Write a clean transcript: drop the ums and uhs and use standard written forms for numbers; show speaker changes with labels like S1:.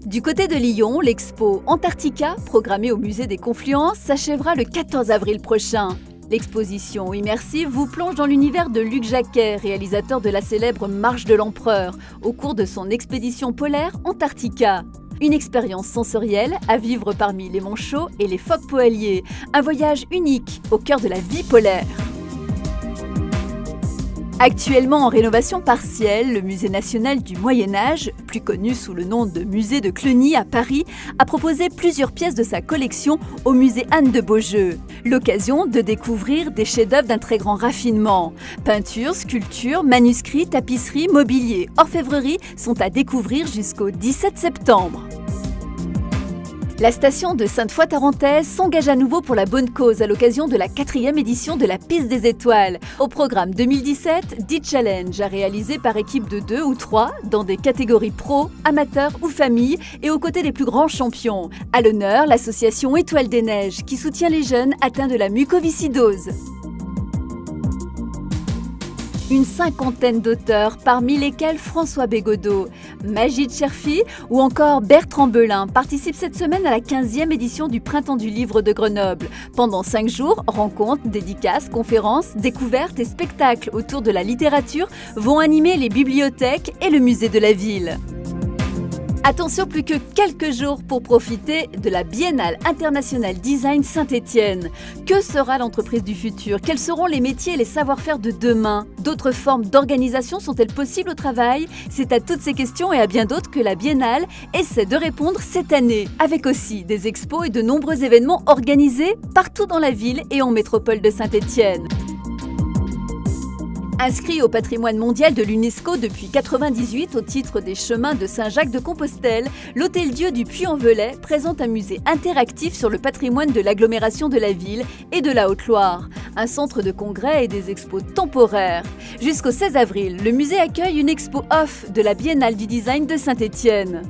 S1: Du côté de Lyon, l'expo Antarctica, programmée au musée des Confluences, s'achèvera le 14 avril prochain. L'exposition immersive vous plonge dans l'univers de Luc Jacquet, réalisateur de la célèbre Marche de l'Empereur, au cours de son expédition polaire Antarctica. Une expérience sensorielle à vivre parmi les manchots et les phoques poaliers. Un voyage unique au cœur de la vie polaire. Actuellement en rénovation partielle, le Musée national du Moyen-Âge, plus connu sous le nom de Musée de Cluny à Paris, a proposé plusieurs pièces de sa collection au musée Anne de Beaujeu. L'occasion de découvrir des chefs-d'œuvre d'un très grand raffinement. Peintures, sculptures, manuscrits, tapisseries, mobilier, orfèvrerie sont à découvrir jusqu'au 17 septembre. La station de Sainte-Foy-Tarentaise s'engage à nouveau pour la bonne cause à l'occasion de la 4e édition de la Piste des Étoiles. Au programme 2017, 10 challenges à réaliser par équipe de 2 ou 3 dans des catégories pro, amateurs ou famille et aux côtés des plus grands champions. À l'honneur, l'association Étoile des Neiges qui soutient les jeunes atteints de la mucoviscidose. Une cinquantaine d'auteurs, parmi lesquels François Bégodeau, Majid Cherfi ou encore Bertrand Belin participent cette semaine à la 15e édition du Printemps du Livre de Grenoble. Pendant 5 jours, rencontres, dédicaces, conférences, découvertes et spectacles autour de la littérature vont animer les bibliothèques et le musée de la ville. Attention, plus que quelques jours pour profiter de la Biennale internationale design Saint-Étienne. Que sera l'entreprise du futur? Quels seront les métiers et les savoir-faire de demain? D'autres formes d'organisation sont-elles possibles au travail? C'est à toutes ces questions et à bien d'autres que la Biennale essaie de répondre cette année, avec aussi des expos et de nombreux événements organisés partout dans la ville et en métropole de Saint-Étienne. Inscrit au patrimoine mondial de l'UNESCO depuis 1998 au titre des chemins de Saint-Jacques-de-Compostelle, l'Hôtel-Dieu du Puy-en-Velay présente un musée interactif sur le patrimoine de l'agglomération de la ville et de la Haute-Loire, un centre de congrès et des expos temporaires. Jusqu'au 16 avril, le musée accueille une expo off de la Biennale du design de Saint-Étienne.